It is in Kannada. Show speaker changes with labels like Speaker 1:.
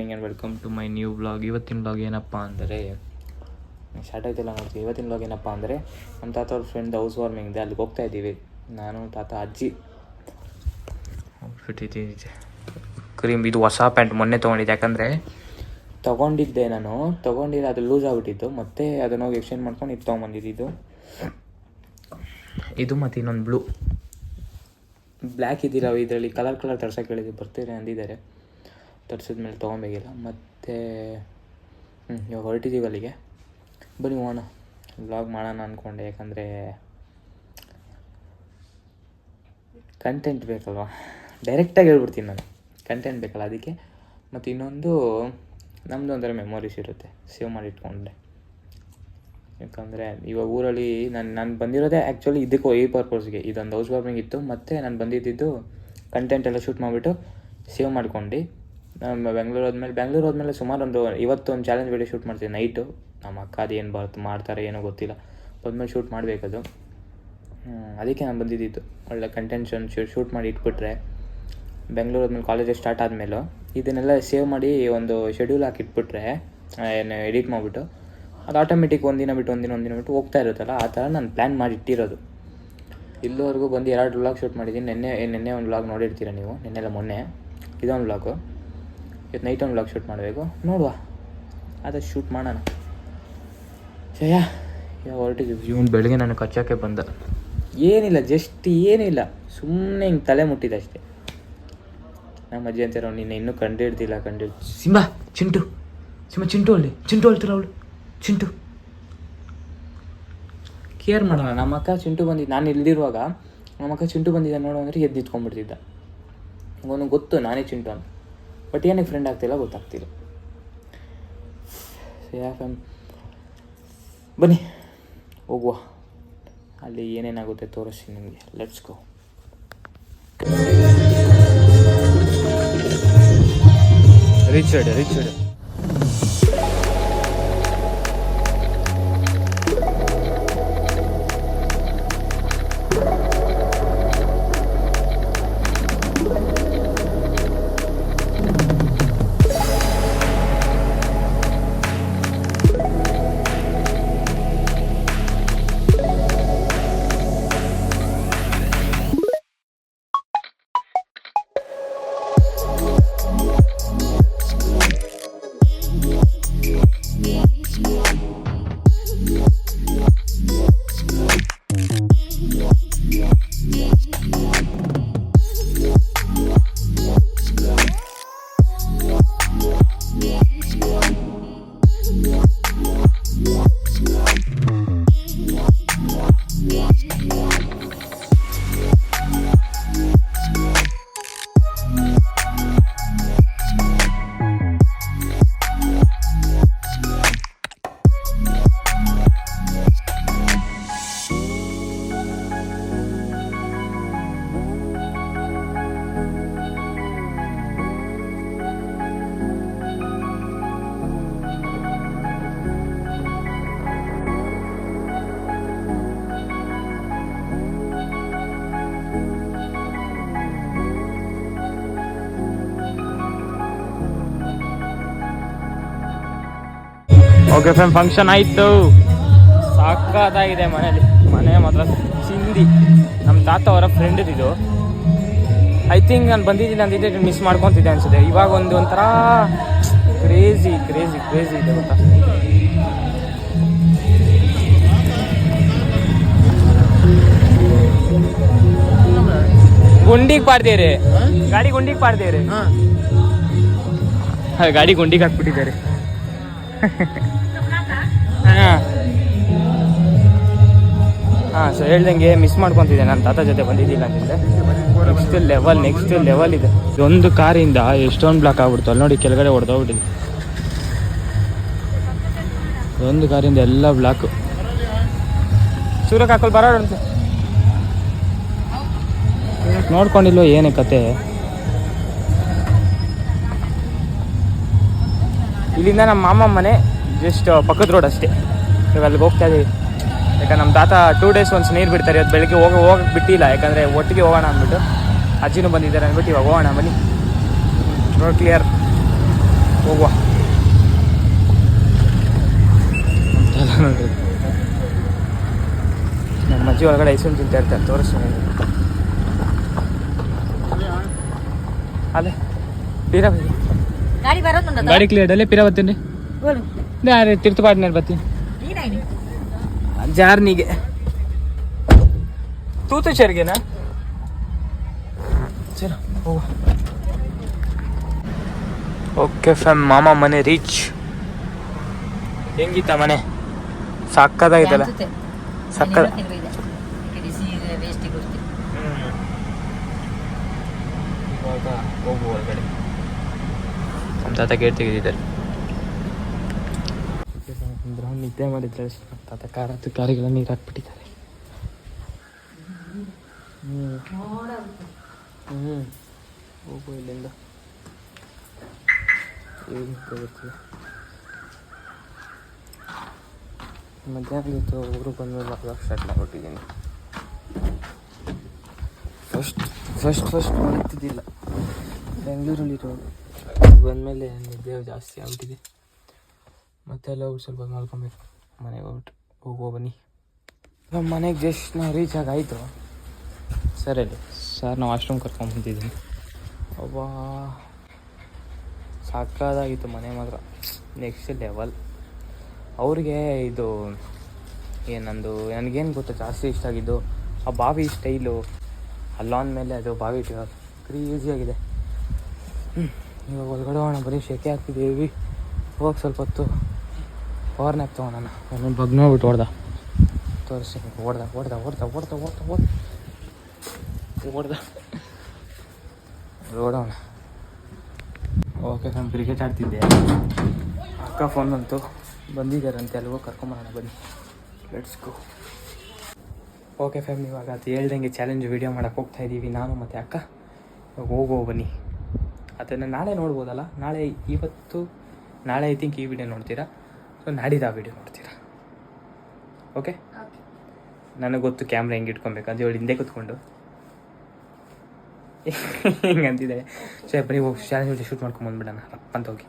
Speaker 1: Morning and welcome to my new vlog. ಇವತ್ತಿನ ವ್ಲಾಗ್ ಏನಪ್ಪ ಅಂದರೆ ಸ್ಟಾರ್ಟ್ ಆಯ್ತಿಲ್ಲ ನೋಡ್ತೀವಿ. ಇವತ್ತಿನ ವ್ಲಾಗ್ ಏನಪ್ಪ ಅಂದರೆ ನಮ್ಮ ತಾತ ಅವ್ರ ಫ್ರೆಂಡ್ ಹೌಸ್ ವಾರ್ಮಿಂಗ್ ಇದೆ, ಅಲ್ಲಿಗೆ ಹೋಗ್ತಾ ಇದ್ದೀವಿ. ನಾನು ತಾತ ಅಜ್ಜಿ ಕ್ರೀಮ್ ಇದು ಹೊಸ ಪ್ಯಾಂಟ್ ಮೊನ್ನೆ ತೊಗೊಂಡಿದ್ದೆ, ಯಾಕಂದರೆ ನಾನು ತೊಗೊಂಡಿದ್ದು ಅದು ಲೂಸ್ ಆಗಿಬಿಟ್ಟಿತ್ತು. ಮತ್ತೆ ಅದನ್ನು ಹೋಗಿ ಎಕ್ಸ್ಚೇಂಜ್ ಮಾಡ್ಕೊಂಡು ಇದು ತೊಗೊಂಬಂದಿದ್ದು. ಇದು ಮತ್ತು ಇನ್ನೊಂದು ಬ್ಲ್ಯಾಕ್ ಇದ್ದಿಲ್ಲ, ಇದರಲ್ಲಿ ಕಲರ್ ತರ್ಸೋಕೆ ಹೇಳಿದ್ವಿ, ಬರ್ತೀರಿ ಅಂದಿದ್ದಾರೆ. ತರಿಸಿದ್ಮೇಲೆ ತೊಗೊಬೇಕಿಲ್ಲ. ಮತ್ತು ಇವಾಗ ಹೊರಟಿದ್ದೀವಿ ಅಲ್ಲಿಗೆ. ಬನ್ನಿ ಹೋಗೋಣ, ವ್ಲಾಗ್ ಮಾಡೋಣ ಅಂದ್ಕೊಂಡೆ, ಯಾಕಂದರೆ ಕಂಟೆಂಟ್ ಬೇಕಲ್ವ, ಡೈರೆಕ್ಟಾಗಿ ಹೇಳ್ಬಿಡ್ತೀನಿ ನಾನು, ಕಂಟೆಂಟ್ ಬೇಕಲ್ಲ ಅದಕ್ಕೆ. ಮತ್ತು ಇನ್ನೊಂದು ನಮ್ಮದು ಒಂಥರ ಮೆಮೊರೀಸ್ ಇರುತ್ತೆ, ಸೇವ್ ಮಾಡಿ ಇಟ್ಕೊಂಡೆ. ಯಾಕಂದರೆ ಇವಾಗ ಊರಲ್ಲಿ ನಾನು ಬಂದಿರೋದೇ ಆ್ಯಕ್ಚುಲಿ ಇದಕ್ಕೂ ಈ ಪರ್ಪಸ್ಗೆ. ಇದೊಂದು ಹೌಸ್ ವಾರ್ಮಿಂಗ್ ಇತ್ತು, ಮತ್ತು ನಾನು ಬಂದಿದ್ದು ಕಂಟೆಂಟ್ ಎಲ್ಲ ಶೂಟ್ ಮಾಡಿಬಿಟ್ಟು ಸೇವ್ ಮಾಡ್ಕೊಂಡು ನಾನು ಬೆಂಗಳೂರು ಹೋದ್ಮೇಲೆ ಸುಮಾರು ಇವತ್ತು ಒಂದು ಚಾಲೆಂಜ್ ವಿಡಿಯೋ ಶೂಟ್ ಮಾಡ್ತೀನಿ ನೈಟು. ನಮ್ಮ ಅಕ್ಕ ಅದು ಏನು ಮಾಡ್ತಾರೆ ಏನೋ ಗೊತ್ತಿಲ್ಲ, ಬಂದ್ಮೇಲೆ ಶೂಟ್ ಮಾಡಬೇಕದು. ಅದಕ್ಕೆ ನಾನು ಬಂದಿದ್ದು. ಒಳ್ಳೆ ಕಂಟೆಂಟ್ ಶೂಟ್ ಮಾಡಿ ಇಟ್ಬಿಟ್ರೆ ಬೆಂಗಳೂರು ಹೋದ್ಮೇಲೆ ಕಾಲೇಜ್ ಸ್ಟಾರ್ಟ್ ಆದಮೇಲೆ ಇದನ್ನೆಲ್ಲ ಸೇವ್ ಮಾಡಿ ಒಂದು ಶೆಡ್ಯೂಲ್ ಹಾಕಿಟ್ಬಿಟ್ರೆ, ಏನು ಎಡಿಟ್ ಮಾಡಿಬಿಟ್ಟು ಅದು ಆಟೋಮೆಟಿಕ್ ಒಂದಿನ ಬಿಟ್ಟು ಹೋಗ್ತಾ ಇರುತ್ತಲ್ಲ, ಆ ಥರ ನಾನು ಪ್ಲ್ಯಾನ್ ಮಾಡಿ ಇಟ್ಟಿರೋದು. ಇಲ್ಲಿವರೆಗೂ ಬಂದು 2 ವ್ಲಾಗ್ ಶೂಟ್ ಮಾಡಿದ್ದೀನಿ. ನೆನ್ನೆ ಒಂದು ವ್ಲಾಗ್ ನೋಡಿರ್ತೀರ ನೀವು, ನೆನ್ನೆಲ್ಲ ಮೊನ್ನೆ. ಇದೊಂದು ವ್ಲಾಗು, ಇವತ್ತು ನೈಟ್ ಒಂದು ವ್ಲಾಗ್ ಶೂಟ್ ಮಾಡಬೇಕು, ನೋಡುವ ಅದಷ್ಟು ಶೂಟ್ ಮಾಡೋಣ. ಜಯ ಇವಾಗ ಹೊರಟಿದ್ದೀವಿ. ಇವನು ಬೆಳಗ್ಗೆ ನಾನು ಕಚ್ಚೋಕ್ಕೆ ಬಂದ, ಏನಿಲ್ಲ ಸುಮ್ಮನೆ ಹಿಂಗೆ ತಲೆ ಮುಟ್ಟಿದೆ ಅಷ್ಟೇ. ನಮ್ಮ ಅಜ್ಜಿ ಅಂತಾರೆ ನಿನ್ನ ಇನ್ನೂ ಕಂಡಿಡ್ದಿಲ್ಲ. ಸಿಂಬಾ ಚಿಂಟು ಅಳ್ತೀರ ಅವಳು ಚಿಂಟು. ಕೇರ್ ಮಾಡೋಣ. ನಮ್ಮ ಅಕ್ಕ ಚಿಂಟು ಬಂದಿದ್ದು, ನಾನು ಇಲ್ದಿರುವಾಗ ನಮ್ಮ ಅಕ್ಕ ಚಿಂಟು ಬಂದಿದ್ದ ನೋಡೋ ಅಂದರೆ ಎದ್ದು ನಿಂತ್ಕೊಂಡ್ಬಿಡ್ತಿದ್ದ. ಅವನು ಗೊತ್ತು ನಾನೇ ಚಿಂಟು ಅಂತ, ಬಟ್ ಏನಕ್ಕೆ ಫ್ರೆಂಡ್ ಆಗ್ತಿಲ್ಲ ಗೊತ್ತಾಗ್ತಿಲ್ಲ. ಬನ್ನಿ ಹೋಗುವ, ಅಲ್ಲಿ ಏನೇನಾಗುತ್ತೆ ತೋರಿಸ್ತೀನಿ ನಿಮಗೆ. Let's go. Richard okay friend, function ಆಯಿತು, ಸಾಕಾಗಿದೆ. ಮನೆ ಮಾತ್ರ ಚಿಂದಿ. ನಮ್ಮ ತಾತ ಅವರ ಫ್ರೆಂಡ್ ಇದು. ಐ ಥಿಂಕ್ ನಾನು ಬಂದಿದ್ದೀನಿ ಅಂದಿದ್ದೆ, ಮಿಸ್ ಮಾಡ್ಕೊತಿದ್ದೆ ಅನ್ಸುತ್ತೆ. ಇವಾಗ ಒಂಥರ ಕ್ರೇಜಿ ಇದೆ ಗೊತ್ತಾ. ಗುಂಡಿಗೆ ಪಾಡ್ದೇರಿ ಗಾಡಿ, ಗುಂಡಿಗೆ ಪಾಡ್ದೇರಿ ಗಾಡಿ ಗುಂಡಿಗೆ ಹಾಕ್ಬಿಟ್ಟಿದ್ದಾರೆ. ಹಾಂ ಸೊ ಹೇಳ್ದಂಗೆ ಮಿಸ್ ಮಾಡ್ಕೊತಿದ್ದೆ, ನನ್ನ ತಾತ ಜೊತೆ ಬಂದಿದ್ದಿಲ್ಲ ಅಂತಿದ್ದೆ. ನೆಕ್ಸ್ಟ್ ಲೆವೆಲ್ ಇದೆ. ಒಂದು ಕಾರಿಂದ ಎಷ್ಟೊಂದು ಬ್ಲಾಕ್ ಆಗ್ಬಿಡ್ತು ಅಲ್ಲಿ ನೋಡಿ, ಕೆಳಗಡೆ ಹೊಡೆದೋಗ್ಬಿಟ್ಟಿದೆ. ಒಂದು ಕಾರಿಂದ ಎಲ್ಲ ಬ್ಲಾಕು. ಸೂರ್ಯಕ್ಕೆ ಹಾಕೋಲ್ ಬರೋಣಂತೆ, ನೋಡ್ಕೊಂಡಿಲ್ವ ಏನೇ ಕತೆ. ಇಲ್ಲಿಂದ ನಮ್ಮ ಮಾಮ ಮನೆ ಜಸ್ಟ್ ಪಕ್ಕದ ರೋಡ್ ಅಷ್ಟೇ. ಇವಾಗ ಅಲ್ಲಿಗೆ ಹೋಗ್ತಾ ಇದ್ದೀವಿ. ಯಾಕಂದ್ರೆ ನಮ್ಮ ತಾತ 2 days ಒನ್ಸ್ ನೀರು ಬಿಡ್ತಾರೆ. ಇವತ್ತು ಬೆಳಗ್ಗೆ ಹೋಗಕ್ಕೆ ಬಿಟ್ಟಿಲ್ಲ, ಯಾಕಂದರೆ ಒಟ್ಟಿಗೆ ಹೋಗೋಣ ಅಂದ್ಬಿಟ್ಟು. ಅಜ್ಜಿನೂ ಬಂದಿದ್ದಾರೆ ಅಂದ್ಬಿಟ್ಟು ಇವಾಗ ಹೋಗೋಣ ಬನ್ನಿ. Road clear. ಹೋಗುವ ಅಂತೆಲ್ಲ ನೋಡ್ರಿ. ನಮ್ಮ ಅಜ್ಜಿ ಒಳಗಡೆ ಐಸ್ಕ್ರೀಮ್ ತಿಂತಾ ಇರ್ತಾರೆ, ತೋರಿಸ್ತೀನಿ. ಅಲ್ಲೇ ಪೀರಾ ಗಾಡಿ ಕ್ಲಿಯರ್ ಅಲ್ಲೇ ಪೀರಾ ಬರ್ತೀನಿ ರೀ. ತಿರ್ತುಪಾಡ್ನಲ್ಲಿ ಬರ್ತೀನಿ ಜಾರ್ನಿಗೆ ತೂತು ಚರ್ಗೆನಾ. ಚಲೋ ಹೋಗುವ. ಓಕೆ ಫ್ಯಾಮ್, ಮಾಮ ಮನೆ ರೀಚ್. ಹೆಂಗಿತ್ತ ಮನೆ? ಸಕ್ಕದಾಗಿತ್ತಲ್ಲ, ಸಕ್ಕದ. ಇವಾಗ ಹೋಗುವ ಹೊರಗಡೆ. ನಮ್ಮ ತಾತ ಗೇಟ್ ತೆಗೆದಿದ್ದಾರೆ. ನಿದ್ದೆ ಮಾಡಿದ್ರೆ ತಾತ ಕಾರಿಗೆಲ್ಲ ನೀರು ಹಾಕ್ಬಿಟ್ಟಿದ್ದಾರೆ. ಹೋಗು ಇಲ್ಲಿಂದ. ಗೊತ್ತಿಲ್ಲ, ಮಧ್ಯಾಹ್ನ ಇತ್ತು. ಊರಿಗೆ ಬಂದ್ಮೇಲೆ ಮಾಡ್ಬೇಕು ಸ್ಟಾರ್ಟ್ ಮಾಡಿಬಿಟ್ಟಿದ್ದೀನಿ. ಫಸ್ಟ್ ಮಾಡ್ತಿದ್ದಿಲ್ಲ, ಬೆಂಗಳೂರಲ್ಲಿ ಬಂದಮೇಲೆ ನಿದ್ದೆ ಜಾಸ್ತಿ ಆಗ್ಬಿಟ್ಟಿದೆ. ಮತ್ತೆ ಎಲ್ಲ ಹೋಗಿ ಸ್ವಲ್ಪ ಮಾಡ್ಕೊಬೇಕು. ಮನೆಗೆ ಹೋಗ್ಬಿಟ್ಟು ಹೋಗುವ ಬನ್ನಿ. ನಮ್ಮ ಮನೆಗೆ ಜಸ್ಟ್ ನಾವು ರೀಚ್ ಆಗಾಯಿತು. ಸರ್ ನಾವು ವಾಶ್ರೂಮ್ ಕರ್ಕೊಂಡ್ಬಂದಿದ್ದೀನಿ. ಅವ್ವಾ ಸಾಕಾಗಿತ್ತು ಮನೆ ಮಾತ್ರ, ನೆಕ್ಸ್ಟ್ ಲೆವೆಲ್. ಅವ್ರಿಗೆ ಇದು ಏನಂದು ನನಗೇನು ಗೊತ್ತಾ ಜಾಸ್ತಿ ಇಷ್ಟ ಆಗಿದ್ದು, ಆ ಬಾವಿ ಸ್ಟೈಲು. ಅಲ್ಲಾನ್ ಮೇಲೆ ಅದು ಬಾವಿ ಕ್ರೀಸಿಯಾಗಿದೆ. ಇವಾಗ ಒಳಗಡೆ ಹೋಗೋಣ, ಬರೀ ಶೆಕೆ ಆಗ್ತಿದ್ದೀವಿ. ಹೋಗಿ ಸ್ವಲ್ಪ ಹೊತ್ತು ಪವರ್ ನ್ಯಾಪ್ ತೊಗೊಳೋಣ. ಆಮೇಲೆ ಬಗ್ ನೋಡ್ಬಿಟ್ಟು ತೋರಿಸಿ ಓಡೋಣ. ಓಕೆ ನಾನು ಕ್ರಿಕೆಟ್ ಆಡ್ತಿದ್ದೆ. ಅಕ್ಕ ಫೋನ್ ಬಂತು, ಬಂದಿದ್ದಾರಂತೆ, ಅಲ್ವೋ ಕರ್ಕೊಂಬರೋಣ ಬನ್ನಿ. Let's go. ಓಕೆ ಫ್ಯಾಮ್, ಇವಾಗ ಅದು ಹೇಳ್ದಂಗೆ ಚಾಲೆಂಜ್ ವೀಡಿಯೋ ಮಾಡೋಕ್ಕೆ ಹೋಗ್ತಾಯಿದ್ದೀವಿ ನಾನು ಮತ್ತು ಅಕ್ಕ. ಇವಾಗ ಹೋಗೋ ಬನ್ನಿ. ಅದನ್ನು ನಾಳೆ ನೋಡ್ಬೋದಲ್ಲ. ನಾಳೆ ಐ ಥಿಂಕ್ ಈ ವಿಡಿಯೋ ನೋಡ್ತೀರಾ. ಸೊ ನಾಡಿದ್ದು ಆ ವಿಡಿಯೋ ನೋಡ್ತೀರಾ. ಓಕೆ, ನನಗೆ ಗೊತ್ತು ಕ್ಯಾಮ್ರಾ ಹೆಂಗೆ ಇಟ್ಕೊಬೇಕು ಅಂತ ಹೇಳಿ ಹಿಂದೆ ಕೂತ್ಕೊಂಡು ಹಿಂಗೆ ಅಂತಿದ್ದಾರೆ. ಸೊ ಬರೀ ಹೋಗಿ ಚಾಲೆಂಜ್ ಶೂಟ್ ಮಾಡ್ಕೊಂಬಂದ್ಬಿಡೋಣ ಅಂತ ಹೋಗಿ.